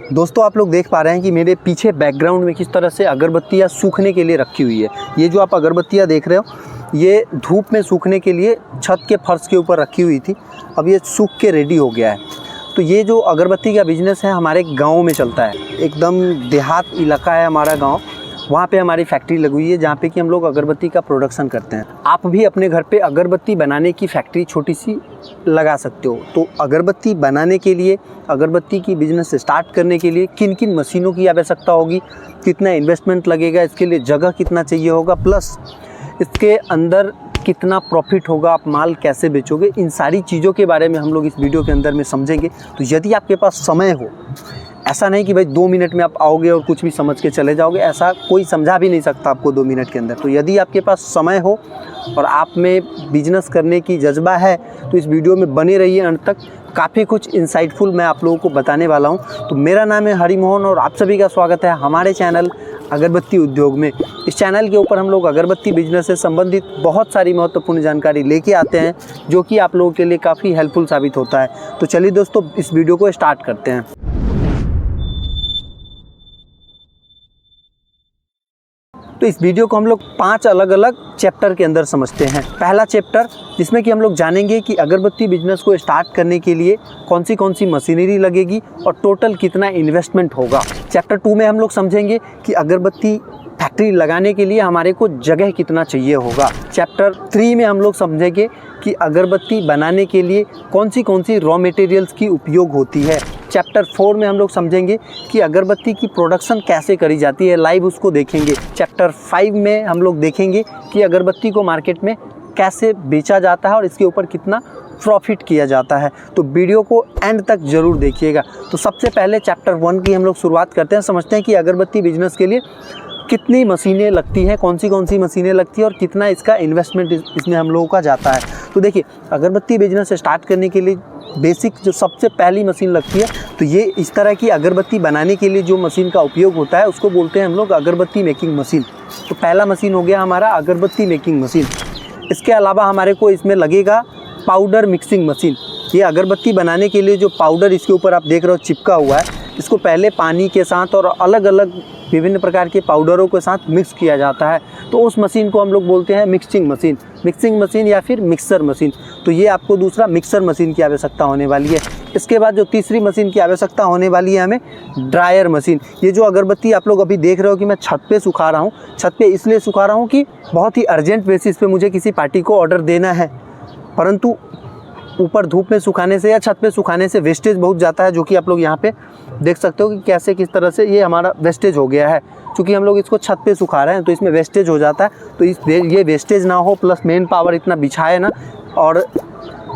दोस्तों आप लोग देख पा रहे हैं कि मेरे पीछे बैकग्राउंड में किस तरह से अगरबत्तियाँ सूखने के लिए रखी हुई है। ये जो आप अगरबत्तियाँ देख रहे हो ये धूप में सूखने के लिए छत के फर्श के ऊपर रखी हुई थी। अब ये सूख के रेडी हो गया है। तो ये जो अगरबत्ती का बिज़नेस है हमारे गाँव में चलता है। एकदम देहात इलाका है हमारा गाँव। वहाँ पे हमारी फैक्ट्री लगी हुई है जहाँ पे कि हम लोग अगरबत्ती का प्रोडक्शन करते हैं। आप भी अपने घर पे अगरबत्ती बनाने की फैक्ट्री छोटी सी लगा सकते हो। तो अगरबत्ती बनाने के लिए, अगरबत्ती की बिज़नेस स्टार्ट करने के लिए किन किन मशीनों की आवश्यकता होगी, कितना इन्वेस्टमेंट लगेगा, इसके लिए जगह कितना चाहिए होगा, प्लस इसके अंदर कितना प्रॉफिट होगा, आप माल कैसे बेचोगे, इन सारी चीज़ों के बारे में हम लोग इस वीडियो के अंदर में समझेंगे। तो यदि आपके पास समय हो, ऐसा नहीं कि भाई 2 मिनट में आप आओगे और कुछ भी समझ के चले जाओगे, ऐसा कोई समझा भी नहीं सकता आपको 2 मिनट के अंदर। तो यदि आपके पास समय हो और आप में बिजनेस करने की जज्बा है तो इस वीडियो में बने रहिए अंत तक। काफ़ी कुछ इंसाइटफुल मैं आप लोगों को बताने वाला हूं। तो मेरा नाम है हरिमोहन और आप सभी का स्वागत है हमारे चैनल अगरबत्ती उद्योग में। इस चैनल के ऊपर हम लोग अगरबत्ती बिजनेस से संबंधित बहुत सारी महत्वपूर्ण जानकारी लेके आते हैं जो कि आप लोगों के लिए काफ़ी हेल्पफुल साबित होता है। तो चलिए दोस्तों इस वीडियो को स्टार्ट करते हैं। तो इस वीडियो को हम लोग 5 अलग अलग चैप्टर के अंदर समझते हैं। पहला चैप्टर जिसमें कि हम लोग जानेंगे कि अगरबत्ती बिजनेस को स्टार्ट करने के लिए कौन सी मशीनरी लगेगी और टोटल कितना इन्वेस्टमेंट होगा। चैप्टर 2 में हम लोग समझेंगे कि अगरबत्ती फैक्ट्री लगाने के लिए हमारे को जगह कितना चाहिए होगा। चैप्टर 3 में हम लोग समझेंगे कि अगरबत्ती बनाने के लिए कौन सी रॉ मटेरियल्स की उपयोग होती है। चैप्टर 4 में हम लोग समझेंगे कि अगरबत्ती की प्रोडक्शन कैसे करी जाती है, लाइव उसको देखेंगे। चैप्टर 5 में हम लोग देखेंगे कि अगरबत्ती को मार्केट में कैसे बेचा जाता है और इसके ऊपर कितना प्रॉफिट किया जाता है। तो वीडियो को एंड तक ज़रूर देखिएगा। तो सबसे पहले चैप्टर 1 की हम लोग शुरुआत करते हैं। समझते हैं कि अगरबत्ती बिजनेस के लिए कितनी मशीनें लगती हैं, कौन सी मशीनें लगती हैं और कितना इसका इन्वेस्टमेंट इसमें हम लोगों का जाता है। तो देखिए अगरबत्ती बिजनेस स्टार्ट करने के लिए बेसिक जो सबसे पहली मशीन लगती है तो ये इस तरह की अगरबत्ती बनाने के लिए जो मशीन का उपयोग होता है उसको बोलते हैं हम लोग अगरबत्ती मेकिंग मशीन। तो पहला मशीन हो गया हमारा अगरबत्ती मेकिंग मशीन। इसके अलावा हमारे को इसमें लगेगा पाउडर मिक्सिंग मशीन। ये अगरबत्ती बनाने के लिए जो पाउडर इसके ऊपर आप देख रहे हो चिपका हुआ है, इसको पहले पानी के साथ और अलग अलग विभिन्न प्रकार के पाउडरों के साथ मिक्स किया जाता है। तो उस मशीन को हम लोग बोलते हैं मिक्सिंग मशीन या फिर मिक्सर मशीन। तो ये आपको दूसरा मिक्सर मशीन की आवश्यकता होने वाली है। इसके बाद जो तीसरी मशीन की आवश्यकता होने वाली है हमें ड्रायर मशीन। ये जो अगरबत्ती आप लोग अभी देख रहे हो कि मैं छत पे सुखा रहा हूँ, छत पे इसलिए सुखा रहा हूँ कि बहुत ही अर्जेंट बेसिस पे मुझे किसी पार्टी को ऑर्डर देना है, परंतु ऊपर धूप में सुखाने से या छत पे सुखाने से वेस्टेज बहुत जाता है, जो कि आप लोग यहाँ पे देख सकते हो कि कैसे किस तरह से ये हमारा वेस्टेज हो गया है। क्योंकि हम लोग इसको छत पे सुखा रहे हैं तो इसमें वेस्टेज हो जाता है। तो ये वेस्टेज ना हो, प्लस मेन पावर इतना बिछाए ना और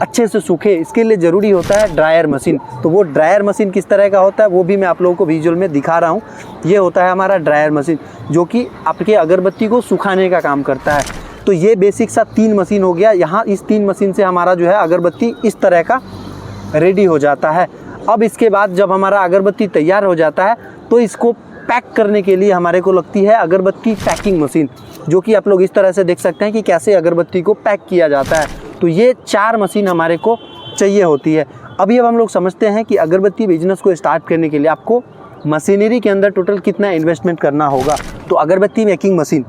अच्छे से सूखे, इसके लिए ज़रूरी होता है ड्रायर मशीन। तो वो ड्रायर मशीन किस तरह का होता है वो भी मैं आप लोगों को विजुअल में दिखा रहा हूँ। ये होता है हमारा ड्रायर मशीन जो कि आपके अगरबत्ती को सुखाने का काम करता है। तो ये बेसिक सा 3 मशीन हो गया। यहाँ इस 3 मशीन से हमारा जो है अगरबत्ती इस तरह का रेडी हो जाता है। अब इसके बाद जब हमारा अगरबत्ती तैयार हो जाता है तो इसको पैक करने के लिए हमारे को लगती है अगरबत्ती पैकिंग मशीन, जो कि आप लोग इस तरह से देख सकते हैं कि कैसे अगरबत्ती को पैक किया जाता है। तो ये 4 मशीन हमारे को चाहिए होती है। अभी अब हम लोग समझते हैं कि अगरबत्ती बिजनेस को स्टार्ट करने के लिए आपको मशीनरी के अंदर टोटल कितना इन्वेस्टमेंट करना होगा। तो अगरबत्ती मेकिंग मशीन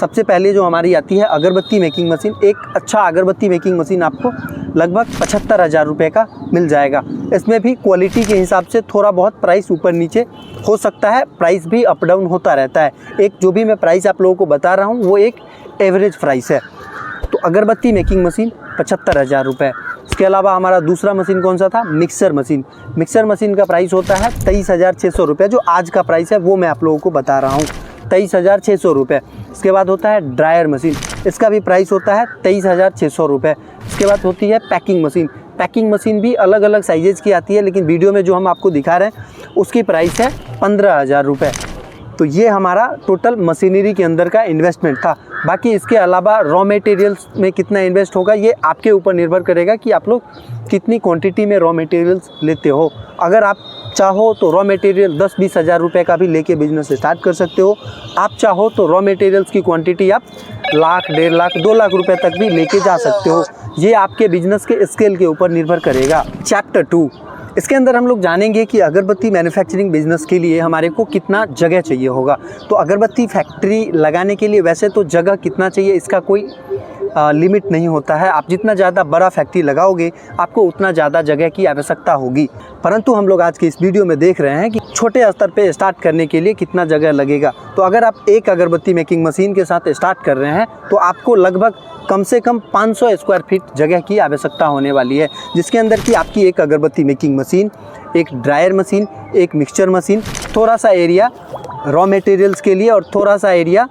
सबसे पहले जो हमारी आती है अगरबत्ती मेकिंग मशीन। एक अच्छा अगरबत्ती मेकिंग मशीन आपको लगभग 75,000 रुपये का मिल जाएगा। इसमें भी क्वालिटी के हिसाब से थोड़ा बहुत प्राइस ऊपर नीचे हो सकता है, प्राइस भी अप डाउन होता रहता है। एक जो भी मैं प्राइस आप लोगों को बता रहा हूँ वो एक एवरेज प्राइस है। तो अगरबत्ती मेकिंग मशीन 75,000 रुपये। इसके अलावा हमारा दूसरा मशीन कौन सा था, मिक्सर मशीन। मिक्सर मशीन का प्राइस होता है 23,600 रुपये। जो आज का प्राइस है वो मैं आप लोगों को बता रहा हूँ, 23,600 रुपये। इसके बाद होता है ड्रायर मशीन, इसका भी प्राइस होता है 23,600 रुपये। इसके बाद होती है पैकिंग मशीन। पैकिंग मशीन भी अलग अलग साइजेज की आती है, लेकिन वीडियो में जो हम आपको दिखा रहे हैं उसकी प्राइस है 15,000 रुपये। तो ये हमारा टोटल मशीनरी के अंदर का इन्वेस्टमेंट था। बाकी इसके अलावा रॉ मटेरियल्स में कितना इन्वेस्ट होगा ये आपके ऊपर निर्भर करेगा कि आप लोग कितनी क्वांटिटी में रॉ मटेरियल्स लेते हो। अगर आप चाहो तो रॉ मटेरियल 10-20 हज़ार रुपये का भी लेके बिजनेस स्टार्ट कर सकते हो। आप चाहो तो रॉ मटेरियल्स की क्वांटिटी आप लाख, 1.5 लाख, 2 लाख रुपए तक भी लेके जा सकते हो। ये आपके बिजनेस के स्केल के ऊपर निर्भर करेगा। चैप्टर 2 इसके अंदर हम लोग जानेंगे कि अगरबत्ती मैन्युफैक्चरिंग बिजनेस के लिए हमारे को कितना जगह चाहिए होगा। तो अगरबत्ती फैक्ट्री लगाने के लिए वैसे तो जगह कितना चाहिए इसका कोई लिमिट नहीं होता है। आप जितना ज़्यादा बड़ा फैक्ट्री लगाओगे आपको उतना ज़्यादा जगह की आवश्यकता होगी। परंतु हम लोग आज की इस वीडियो में देख रहे हैं कि छोटे स्तर पे स्टार्ट करने के लिए कितना जगह लगेगा। तो अगर आप एक अगरबत्ती मेकिंग मशीन के साथ स्टार्ट कर रहे हैं तो आपको लगभग कम से कम 500 स्क्वायर फीट जगह की आवश्यकता होने वाली है, जिसके अंदर कि आपकी एक अगरबत्ती मेकिंग मशीन, एक ड्रायर मशीन, एक मिक्सचर मशीन, थोड़ा सा एरिया रॉ मटेरियल्स के लिए और थोड़ा सा एरिया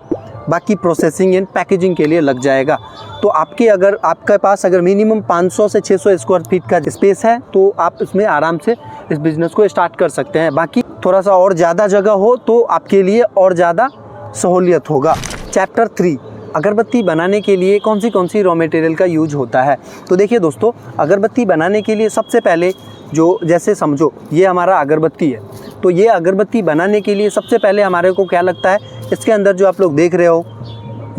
बाकी प्रोसेसिंग एंड पैकेजिंग के लिए लग जाएगा। तो आपके पास अगर मिनिमम 500 से 600 स्क्वायर फीट का स्पेस है तो आप इसमें आराम से इस बिज़नेस को स्टार्ट कर सकते हैं। बाकी थोड़ा सा और ज़्यादा जगह हो तो आपके लिए और ज़्यादा सहूलियत होगा। चैप्टर 3, अगरबत्ती बनाने के लिए कौन सी रॉ मटेरियल का यूज होता है। तो देखिए दोस्तों, अगरबत्ती बनाने के लिए सबसे पहले जैसे समझो ये हमारा अगरबत्ती है, तो ये अगरबत्ती बनाने के लिए सबसे पहले हमारे को क्या लगता है, इसके अंदर जो आप लोग देख रहे हो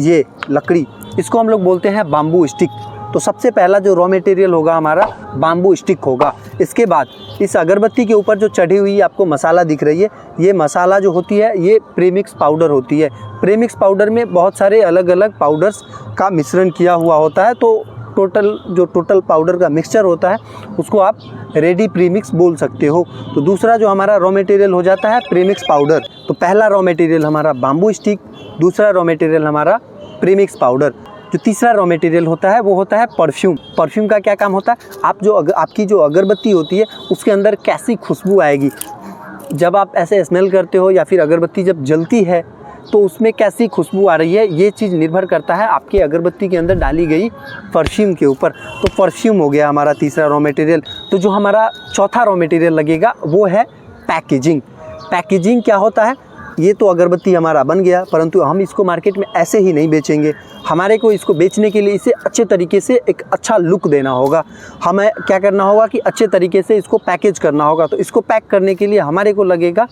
ये लकड़ी, इसको हम लोग बोलते हैं बाम्बू स्टिक। तो सबसे पहला जो रॉ मटेरियल होगा हमारा बाम्बू स्टिक होगा। इसके बाद इस अगरबत्ती के ऊपर जो चढ़ी हुई आपको मसाला दिख रही है, ये मसाला जो होती है ये प्रीमिक्स पाउडर होती है। प्रीमिक्स पाउडर में बहुत सारे अलग अलग पाउडर्स का मिश्रण किया हुआ होता है। तो टोटल पाउडर का मिक्सचर होता है उसको आप रेडी प्रीमिक्स बोल सकते हो। तो दूसरा जो हमारा रॉ मटेरियल हो जाता है प्रीमिक्स पाउडर। तो पहला रॉ मटेरियल हमारा बाम्बू स्टिक, दूसरा रॉ मटेरियल हमारा प्रीमिक्स पाउडर। जो तीसरा रॉ मटेरियल होता है वो होता है परफ्यूम। परफ्यूम का क्या काम होता है, आपकी जो अगरबत्ती होती है उसके अंदर कैसी खुशबू आएगी जब आप ऐसे स्मेल करते हो या फिर अगरबत्ती जब जलती है तो उसमें कैसी खुशबू आ रही है, ये चीज़ निर्भर करता है आपकी अगरबत्ती के अंदर डाली गई परफ्यूम के ऊपर। तो परफ्यूम हो गया हमारा तीसरा रॉ मटेरियल। तो जो हमारा चौथा रॉ मटेरियल लगेगा वो है पैकेजिंग। पैकेजिंग क्या होता है, ये तो अगरबत्ती हमारा बन गया, परंतु हम इसको मार्केट में ऐसे ही नहीं बेचेंगे। हमारे को इसको बेचने के लिए इसे अच्छे तरीके से एक अच्छा लुक देना होगा। हमें क्या करना होगा कि अच्छे तरीके से इसको पैकेज करना होगा। तो इसको पैक करने के लिए हमारे को लगेगा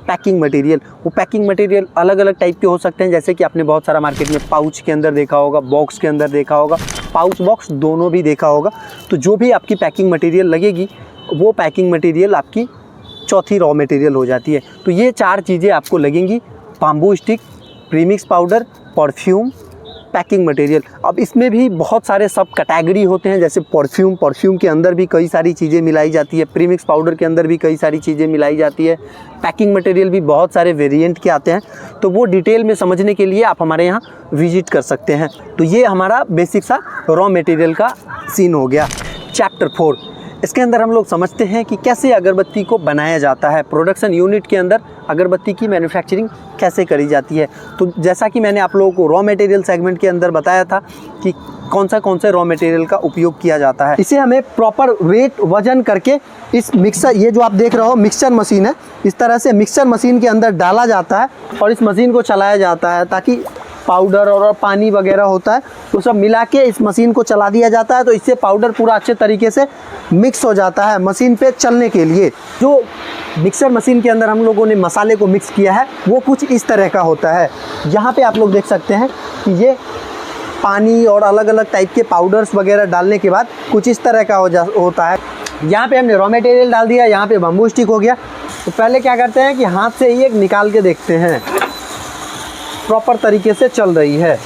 पैकिंग मटेरियल। वो पैकिंग मटेरियल अलग अलग टाइप के हो सकते हैं, जैसे कि आपने बहुत सारा मार्केट में पाउच के अंदर देखा होगा, बॉक्स के अंदर देखा होगा, पाउच बॉक्स दोनों भी देखा होगा। तो जो भी आपकी पैकिंग मटेरियल लगेगी वो पैकिंग मटेरियल आपकी चौथी रॉ मटेरियल हो जाती है। तो ये 4 चीज़ें आपको लगेंगी, bamboo stick, premix powder, perfume, packing material. अब इसमें भी बहुत सारे सब कैटेगरी होते हैं, जैसे परफ्यूम के अंदर भी कई सारी चीज़ें मिलाई जाती है, प्रीमिक्स पाउडर के अंदर भी कई सारी चीज़ें मिलाई जाती है, पैकिंग मटेरियल भी बहुत सारे वेरिएंट के आते हैं। तो वो डिटेल में समझने के लिए आप हमारे यहाँ विजिट कर सकते हैं। तो ये हमारा बेसिक सा रॉ मटेरियल का सीन हो गया। चैप्टर 4, इसके अंदर हम लोग समझते हैं कि कैसे अगरबत्ती को बनाया जाता है, प्रोडक्शन यूनिट के अंदर अगरबत्ती की मैन्युफैक्चरिंग कैसे करी जाती है। तो जैसा कि मैंने आप लोगों को रॉ मटेरियल सेगमेंट के अंदर बताया था कि कौन से रॉ मटेरियल का उपयोग किया जाता है। इसे हमें प्रॉपर वेट वजन करके इस मिक्सर, ये जो आप देख रहे हो मिक्सचर मशीन है, इस तरह से मिक्सचर मशीन के अंदर डाला जाता है और इस मशीन को चलाया जाता है ताकि पाउडर और पानी वगैरह होता है तो सब मिला के इस मशीन को चला दिया जाता है। तो इससे पाउडर पूरा अच्छे तरीके से मिक्स हो जाता है मशीन पे चलने के लिए। जो मिक्सर मशीन के अंदर हम लोगों ने मसाले को मिक्स किया है वो कुछ इस तरह का होता है। यहाँ पे आप लोग देख सकते हैं कि ये पानी और अलग अलग टाइप के पाउडर्स वगैरह डालने के बाद कुछ इस तरह का होता है। यहाँ पे हमने रॉ मटेरियल डाल दिया, यहाँ पे बम्बू स्टिक हो गया। तो पहले क्या करते हैं कि हाथ से ही एक निकाल के देखते हैं प्रॉपर तरीके से चल रही है।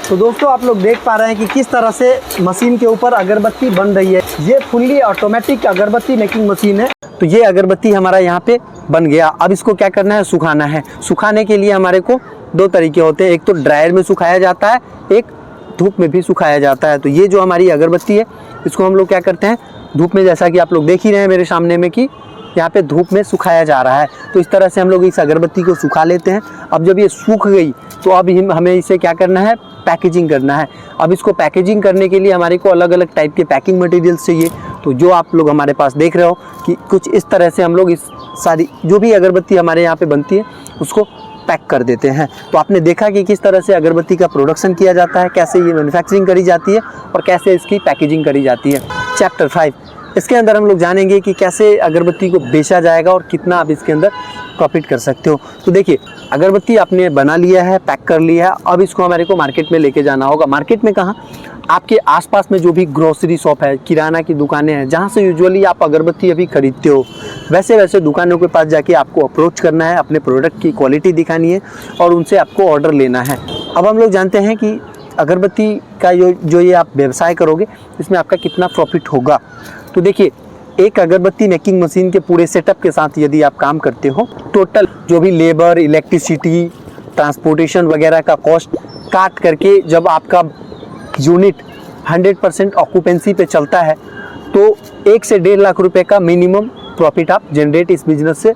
तो दोस्तों आप लोग देख पा रहे हैं कि किस तरह से मशीन के ऊपर अगरबत्ती बन रही है। ये फुल्ली ऑटोमेटिक अगरबत्ती मेकिंग मशीन है। तो ये अगरबत्ती हमारा यहाँ पे बन गया। अब इसको क्या करना है, सुखाना है। सुखाने के लिए हमारे को दो तरीके होते हैं, एक तो ड्रायर में सुखाया जाता है, एक धूप में भी सुखाया जाता है। तो ये जो हमारी अगरबत्ती है इसको हम लोग क्या करते हैं, धूप में, जैसा कि आप लोग देख ही रहे हैं मेरे सामने में कि यहाँ पे धूप में सुखाया जा रहा है। तो इस तरह से हम लोग इस अगरबत्ती को सुखा लेते हैं। अब जब ये सूख गई तो अब हमें इसे क्या करना है, पैकेजिंग करना है। अब इसको पैकेजिंग करने के लिए हमारे को अलग अलग टाइप के पैकिंग मटेरियल्स चाहिए। तो जो आप लोग हमारे पास देख रहे हो कि कुछ इस तरह से हम लोग इस सारी जो भी अगरबत्ती हमारे यहाँ पे बनती है उसको पैक कर देते हैं। तो आपने देखा कि किस तरह से अगरबत्ती का प्रोडक्शन किया जाता है, कैसे ये मैन्युफैक्चरिंग करी जाती है और कैसे इसकी पैकेजिंग करी जाती है। चैप्टर 5, इसके अंदर हम लोग जानेंगे कि कैसे अगरबत्ती को बेचा जाएगा और कितना आप इसके अंदर प्रॉफिट कर सकते हो। तो देखिए, अगरबत्ती आपने बना लिया है, पैक कर लिया है, अब इसको हमारे को मार्केट में लेके जाना होगा। मार्केट में कहाँ, आपके आसपास में जो भी ग्रोसरी शॉप है, किराना की दुकानें हैं, जहाँ से यूजुअली आप अगरबत्ती अभी खरीदते हो, वैसे दुकानों के पास जाके आपको अप्रोच करना है, अपने प्रोडक्ट की क्वालिटी दिखानी है और उनसे आपको ऑर्डर लेना है। अब हम लोग जानते हैं कि अगरबत्ती का जो ये आप व्यवसाय करोगे इसमें आपका कितना प्रॉफिट होगा। तो देखिए, एक अगरबत्ती मेकिंग मशीन के पूरे सेटअप के साथ यदि आप काम करते हो, टोटल जो भी लेबर, इलेक्ट्रिसिटी, ट्रांसपोर्टेशन वगैरह का कॉस्ट काट करके जब आपका यूनिट 100% ऑक्यूपेंसी पे चलता है तो 1 से 1.5 लाख रुपए का मिनिमम प्रॉफिट आप जनरेट इस बिजनेस से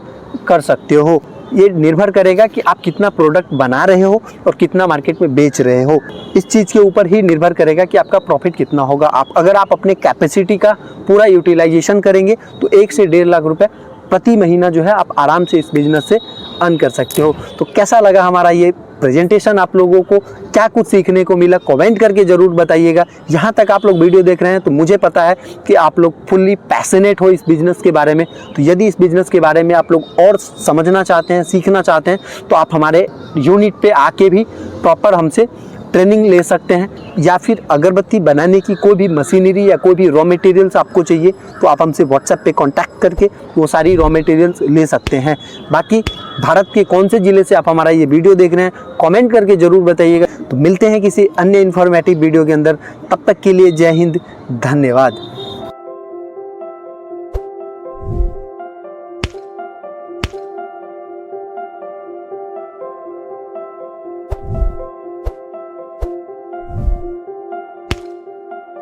कर सकते हो। ये निर्भर करेगा कि आप कितना प्रोडक्ट बना रहे हो और कितना मार्केट में बेच रहे हो। इस चीज़ के ऊपर ही निर्भर करेगा कि आपका प्रॉफिट कितना होगा। अगर आप अपने कैपेसिटी का पूरा यूटिलाइजेशन करेंगे तो 1 से 1.5 लाख रुपए प्रति महीना जो है आप आराम से इस बिजनेस से अर्न कर सकते हो। तो कैसा लगा हमारा ये प्रेजेंटेशन, आप लोगों को क्या कुछ सीखने को मिला, कमेंट करके ज़रूर बताइएगा। यहाँ तक आप लोग वीडियो देख रहे हैं तो मुझे पता है कि आप लोग फुल्ली पैशनेट हो इस बिज़नेस के बारे में। तो यदि इस बिज़नेस के बारे में आप लोग और समझना चाहते हैं, सीखना चाहते हैं, तो आप हमारे यूनिट पे आके भी प्रॉपर हमसे ट्रेनिंग ले सकते हैं। या फिर अगरबत्ती बनाने की कोई भी मशीनरी या कोई भी रॉ मटेरियल्स आपको चाहिए तो आप हमसे व्हाट्सएप पे कांटेक्ट करके वो सारी रॉ मटेरियल्स ले सकते हैं। बाकी भारत के कौन से ज़िले से आप हमारा ये वीडियो देख रहे हैं कमेंट करके ज़रूर बताइएगा। तो मिलते हैं किसी अन्य इन्फॉर्मेटिव वीडियो के अंदर, तब तक के लिए जय हिंद, धन्यवाद।